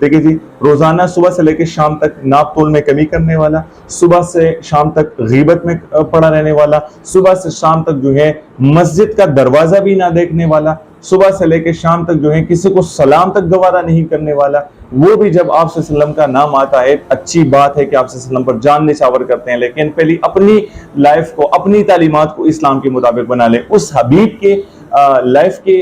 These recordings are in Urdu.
ٹھیک ہے جی. روزانہ صبح سے لے کے شام تک ناپ تول میں کمی کرنے والا، صبح سے شام تک غیبت میں پڑا رہنے والا، صبح سے شام تک جو ہے مسجد کا دروازہ بھی نہ دیکھنے والا، صبح سے لے کے شام تک جو ہے کسی کو سلام تک گوارا نہیں کرنے والا. وہ بھی جب آپ صلی اللہ علیہ وسلم کا نام آتا ہے، اچھی بات ہے کہ آپ صلی اللہ علیہ وسلم پر جان نچھاور کرتے ہیں، لیکن پہلی اپنی لائف کو، اپنی تعلیمات کو اسلام کے مطابق بنا لیں. اس حبیب کے لائف کی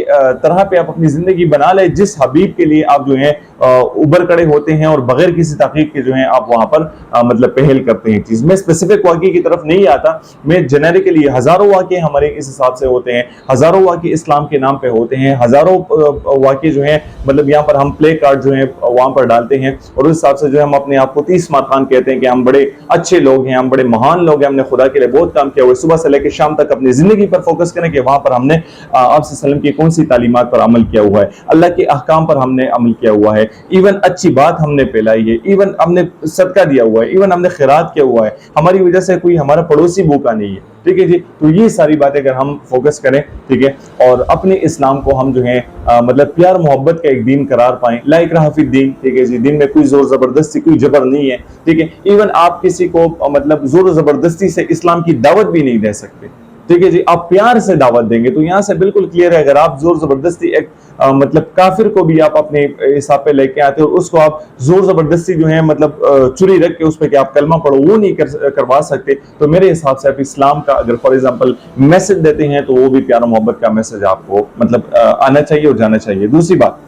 طرح پہ آپ اپنی زندگی بنا لیں جس حبیب کے لیے آپ جو ہیں ابھر کڑے ہوتے ہیں، اور بغیر کسی تحقیق کے جو ہیں آپ وہاں پر مطلب پہل کرتے ہیں چیز. میں اسپیسیفک واقعے کی طرف نہیں آتا، میں جنریکلی ہزاروں واقعے ہمارے اس حساب سے ہوتے ہیں، ہزاروں واقعے اسلام کے نام پہ ہوتے ہیں، ہزاروں واقعے جو ہیں مطلب یہاں پر ہم پلے کارڈ جو ہیں وہاں پر ڈالتے ہیں، اور اس حساب سے جو ہے ہم اپنے آپ کو 30 مار خان کہتے ہیں کہ ہم بڑے اچھے لوگ ہیں، ہم بڑے مہان لوگ ہیں، ہم نے خدا کے لیے بہت کام کیا ہوا ہے. صبح سے لے کے شام تک اپنی زندگی پر فوکس کریں کہ وہاں پر ہم نے آپ صلی اللہ علیہ وسلم کی کون سی تعلیمات پر عمل کیا ہوا ہے، اللہ کے احکام پر ہم نے عمل کیا ہوا ہے، ایون اچھی بات ہم نے پھیلائی ہے، ایون ہم نے صدقہ دیا ہوا ہے، ایون ہم نے خیرات کیا ہوا ہے، ہماری وجہ سے کوئی ہمارا پڑوسی بھوکا نہیں ہے. ٹھیک ہے جی. تو یہ ساری باتیں اگر ہم فوکس کریں، ٹھیک ہے، اور اپنے اسلام کو ہم جو ہے مطلب پیار محبت کا ایک دین قرار پائیں. لا اکراہ فی الدین، ٹھیک ہے جی. دین میں کوئی زور زبردستی، کوئی جبر نہیں ہے. ٹھیک ہے. ایون آپ کسی کو مطلب زور زبردستی سے اسلام کی دعوت بھی نہیں دے سکتے. ٹھیک ہے جی. آپ پیار سے دعوت دیں گے. تو یہاں سے بالکل کلیئر ہے، اگر آپ زور زبردستی ایک مطلب کافر کو بھی آپ اپنے حساب پہ لے کے آتے ہو، اس کو آپ زور زبردستی جو ہے مطلب چری رکھ کے اس پہ کہ آپ کلمہ پڑھو وہ نہیں کروا سکتے. تو میرے حساب سے آپ اسلام کا اگر فار ایگزامپل میسج دیتے ہیں تو وہ بھی پیار و محبت کا میسج آپ کو مطلب آنا چاہیے اور جانا چاہیے. دوسری بات،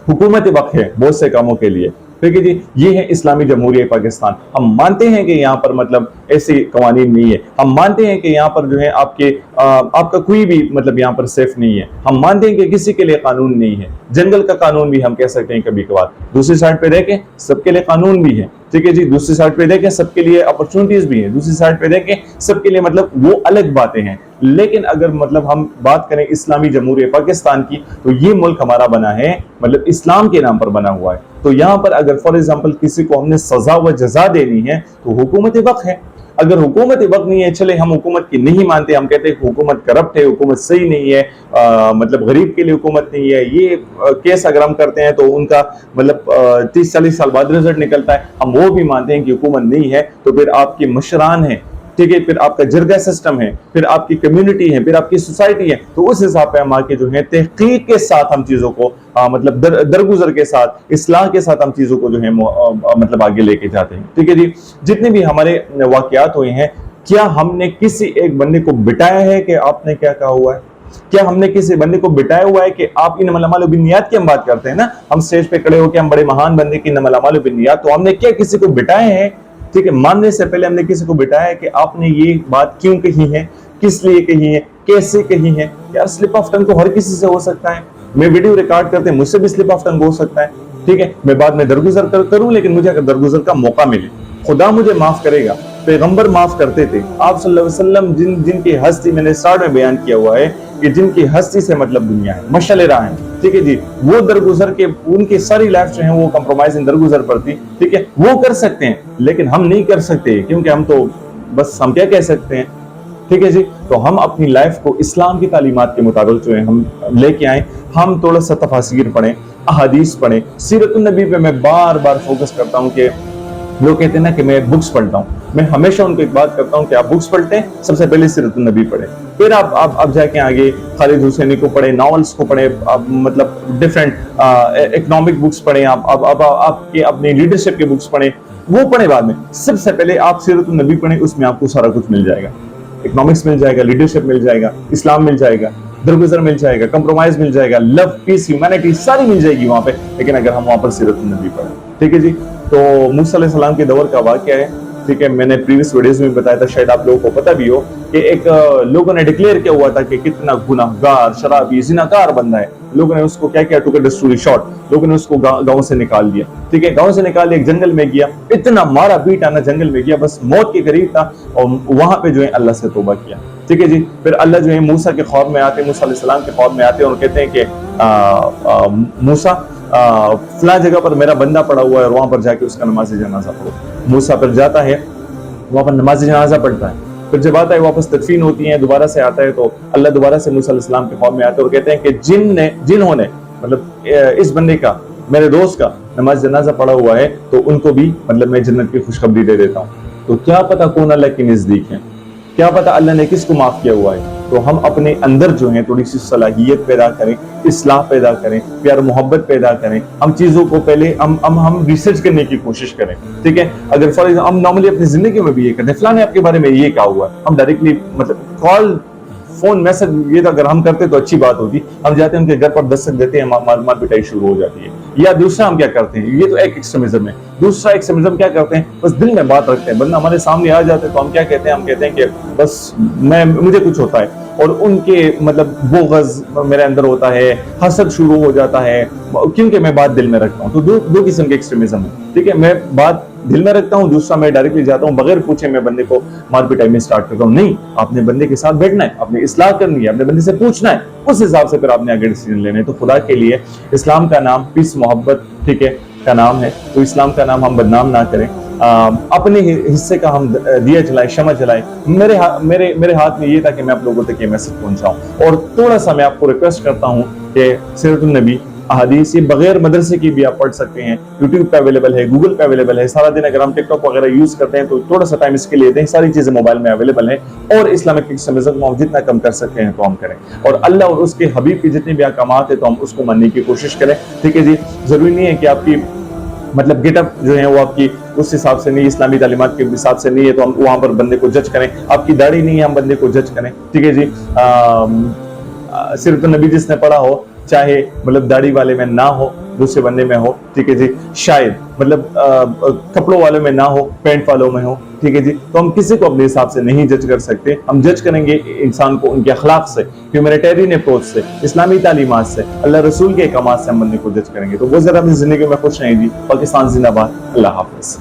حکومت وقت ہے بہت سے کاموں کے لیے. ٹھیک ہے جی. یہ ہے اسلامی جمہوریہ پاکستان. ہم مانتے ہیں کہ یہاں پر مطلب ایسی قوانین نہیں ہے. ہم مانتے ہیں کہ یہاں پر جو ہے آپ کا کوئی بھی مطلب یہاں پر سیف نہیں ہے. ہم مانتے ہیں کہ کسی کے لیے قانون نہیں ہے. جنگل کا قانون بھی ہم کہہ سکتے ہیں کبھی کبھار. دوسری سائڈ پہ دیکھیں سب کے لیے قانون بھی ہے. ٹھیک ہے جی. دوسری سائڈ پہ دیکھیں سب کے لیے اپرچونٹیز بھی ہیں. دوسری سائڈ پہ دیکھیں سب کے لیے مطلب وہ الگ باتیں ہیں. لیکن اگر مطلب ہم بات کریں اسلامی جمہوریہ پاکستان کی، تو یہ ملک ہمارا بنا ہے مطلب اسلام کے نام پر بنا ہوا ہے. تو یہاں پر اگر فار ایگزامپل کسی کو ہم نے سزا و جزا دینی ہے تو حکومت وقت ہے. اگر حکومت وقت نہیں ہے، چلے ہم حکومت کی نہیں مانتے، ہم کہتے ہیں حکومت کرپٹ ہے، حکومت صحیح نہیں ہے، مطلب غریب کے لیے حکومت نہیں ہے، یہ کیس اگر ہم کرتے ہیں تو ان کا مطلب 30-40 سال بعد رزلٹ نکلتا ہے، ہم وہ بھی مانتے ہیں کہ حکومت نہیں ہے. تو پھر آپ کی مشران ہیں، ٹھیک ہے، پھر آپ کا جرگہ سسٹم ہے، پھر آپ کی کمیونٹی ہے، پھر آپ کی سوسائٹی ہے. تو اس حساب پہ ہم آ کے جو ہے تحقیق کے ساتھ ہم چیزوں کو مطلب درگزر کے ساتھ، اصلاح کے ساتھ ہم چیزوں کو جو ہے مطلب آگے لے کے جاتے ہیں. ٹھیک ہے جی. جتنے بھی ہمارے واقعات ہوئے ہیں، کیا ہم نے کسی ایک بندے کو بٹایا ہے کہ آپ نے کیا کہا ہوا ہے؟ کیا ہم نے کسی بندے کو بٹایا ہوا ہے کہ آپ انما الاعمال بالنیات کی ہم بات کرتے ہیں نا، ہم سٹیج پہ کھڑے ہو کے ہم بڑے مہان بندے کی انما الاعمال بالنیات، تو ہم نے کیا کسی کو بٹایا ہے؟ ٹھیک ہے. ماننے سے پہلے ہم نے کسی کو بٹایا ہے کہ آپ نے یہ بات کیوں کہی ہے، کس لیے کہی ہے، کیسے کہی ہے. یار سلپ آف ٹنگ تو ہر کسی سے ہو سکتا ہے. میں ویڈیو ریکارڈ کرتے ہیں، مجھ سے بھی سلپ آف ٹنگ ہو سکتا ہے. ٹھیک ہے. میں بعد میں درگزر کروں، لیکن مجھے اگر درگزر کا موقع ملے، خدا مجھے معاف کرے گا. پیغمبر معاف کرتے تھے. آپ صلی اللہ علیہ وسلم جن کی ہستی میں نے اسٹارٹ میں بیان کیا ہوا ہے کہ جن کی ہستی سے مطلب دنیا ہے، مشعل راہ ہے. ٹھیک ہے جی. وہ درگزر کے ان کی ساری لائف جو ہے وہ کمپرومائز درگزر پر تھی. ٹھیک ہے. وہ کر سکتے ہیں لیکن ہم نہیں کر سکتے، کیونکہ ہم تو بس ہم کیا کہہ سکتے ہیں. ٹھیک ہے جی. تو ہم اپنی لائف کو اسلام کی تعلیمات کے مطابق جو ہے ہم لے کے آئیں. ہم تھوڑا سا تفاسیر پڑھیں، احادیث پڑھیں. سیرت النبی پہ میں بار بار فوکس کرتا ہوں کہ لوگ کہتے ہیں نا کہ میں بکس پڑھتا ہوں. میں ہمیشہ ان کو ایک بات کرتا ہوں کہ آپ بکس پڑھتے ہیں، سب سے پہلے سیرت النبی پڑھیں، پھر آپ جا کے آگے خالد حسینی کو پڑھیں، ناولس کو پڑھیں، مطلب ڈفرینٹ اکنامک بکس پڑھیں، آپ کے اپنی لیڈرشپ کے بکس پڑھیں، وہ پڑھیں بعد میں. سب سے پہلے آپ سیرت النبی پڑھیں، اس میں آپ کو سارا کچھ مل جائے گا. اکنامکس مل جائے گا، لیڈرشپ مل جائے گا، اسلام مل جائے گا، درگزر مل جائے گا، کمپرومائز مل جائے گا، لو، پیس، ہیومینٹی ساری مل جائے گی وہاں پہ. لیکن اگر ہم وہاں پر سیرت النبی پڑھیں. ٹھیک ہے جی. تو موسیٰ علیہ السلام کے دور کا واقعہ ہے. ٹھیک ہے. میں نے پریویس ویڈیوز میں بتایا تھا، شاید آپ لوگوں کو پتہ بھی ہو کہ ایک لوگوں نے ڈکلیئر کیا ہوا تھا کہ کتنا گناہگار، شرابی، زناکار بندہ ہے. لوگوں نے اس کو کیا کیا، ٹو کٹ اسٹوری شارٹ، لوگوں نے اس کو گاؤں سے نکال دیا. ٹھیک ہے. گاؤں سے نکال دیا، ایک جنگل میں گیا، اتنا مارا پیٹا نا، جنگل میں گیا، بس موت کے قریب تھا، اور وہاں پہ جو ہے اللہ سے توبہ کیا. ٹھیک ہے جی. پھر اللہ جو ہے موسیٰ کے خواب میں آتے، موسیٰ علیہ السلام کے خواب میں آتے اور کہتے ہیں کہ موسیٰ فلاں جگہ پر میرا بندہ پڑا ہوا ہے اور وہاں پر جا کے اس کا نماز جنازہ پڑھو. موسیٰ پر جاتا ہے، وہاں پر نماز جنازہ پڑھتا ہے. پھر جب آتا ہے واپس تدفین ہوتی ہیں، دوبارہ سے آتا ہے تو اللہ دوبارہ سے موسیٰ علیہ السلام کے خواب میں آتے اور کہتے ہیں کہ جنہوں نے مطلب اس بندے کا میرے دوست کا نماز جنازہ پڑا ہوا ہے تو ان کو بھی مطلب میں جنت کی خوشخبری دے دیتا ہوں. تو کیا پتا کون اللہ کے نزدیک ہے, کیا پتا اللہ نے کس کو معاف کیا ہوا ہے. تو ہم اپنے اندر جو ہے تھوڑی سی صلاحیت پیدا کریں, اصلاح پیدا کریں, پیار محبت پیدا کریں. ہم چیزوں کو پہلے ہم ریسرچ کرنے کی کوشش کریں, ٹھیک ہے. اگر فار ایگزامپل ہم نارملی اپنی زندگی میں بھی یہ کرتے ہیں, فلاں نے آپ کے بارے میں یہ کہا ہوا ہے, ہم ڈائریکٹلی مطلب کال فون میسج یہ اگر ہم کرتے تو اچھی بات ہوتی. ہم جاتے ہیں ان کے گھر پر دستک دیتے ہیں, مار پٹائی شروع ہو جاتی ہے. یا دوسرا ہم کیا کرتے ہیں, یہ تو ایک ایکسٹریمزم ہے. دوسرا ایکسٹریمزم کیا کرتے ہیں, بس دل میں بات رکھتے ہیں. بندہ ہمارے سامنے آ جاتے ہیں تو ہم کیا کہتے ہیں, ہم کہتے ہیں کہ بس مجھے کچھ ہوتا ہے, اور ان کے مطلب بغض میرے اندر ہوتا ہے, حسد شروع ہو جاتا ہے کیونکہ میں بات دل میں رکھتا ہوں. تو دو قسم کے ایکسٹریمزم ہے, ٹھیک ہے. میں بات دل میں رکھتا ہوں, دوسرا میں ڈائریکٹلی جاتا ہوں بغیر پوچھے میں بندے کو مار پٹائی میں اسٹارٹ کرتا ہوں. نہیں, آپ نے بندے کے ساتھ بیٹھنا ہے, آپ نے اصلاح کرنی ہے, آپ نے بندے سے پوچھنا ہے, اس حساب سے پھر آپ نے آگے ڈیسیژن لینے. تو خدا کے لیے اسلام کا نام پیس محبت, ٹھیک ہے, کا نام ہے. تو اسلام کا نام ہم بدنام نہ کریں, اپنے حصے کا ہم دیا جلائیں, شمع جلائیں. میرے ہاتھ میں یہ تھا کہ میں آپ لوگوں تک یہ میسج پہنچاؤں. اور تھوڑا سا میں آپ کو ریکویسٹ کرتا ہوں کہ سیرت النبی احادیث یہ بغیر مدرسے کی بھی آپ پڑھ سکتے ہیں, یوٹیوب پہ اویلیبل ہے, گوگل پہ اویلیبل ہے. سارا دن اگر ہم ٹک ٹاک وغیرہ یوز کرتے ہیں تو تھوڑا سا ٹائم اس کے لیے دیں, ساری چیزیں موبائل میں اویلیبل ہیں. اور اسلامک ایکسٹریمزم کو ہم جتنا کم کر سکتے ہیں تو ہم کریں, اور اللہ اور اس کے حبیب کی جتنے بھی احکامات ہیں تو ہم اس کو ماننے کی کوشش کریں, ٹھیک ہے جی. ضروری نہیں ہے کہ آپ کی مطلب گیٹ اپ جو ہے وہ آپ کی اس حساب سے نہیں, اسلامی تعلیمات کے حساب سے نہیں ہے تو ہم وہاں پر بندے کو جج کریں. آپ کی داڑھی نہیں ہے ہم بندے کو جج کریں, ٹھیک ہے جی. سیرت النبی جس نے پڑھا ہو, چاہے مطلب داڑھی والے میں نہ ہو, دوسرے بندے میں ہو, ٹھیک ہے جی. شاید مطلب کپڑوں والوں میں نہ ہو, پینٹ والوں میں ہو, ٹھیک ہے جی. تو ہم کسی کو اپنے حساب سے نہیں جج کر سکتے. ہم جج کریں گے انسان کو ان کے اخلاق سے, ہیومینیٹیرین اپروچ سے, اسلامی تعلیمات سے, اللہ رسول کے احکامات سے ہم بندے کو جج کریں گے. تو وہ ذرا اپنی زندگی میں خوش رہیں جی. پاکستان زندہ باد. اللہ حافظ.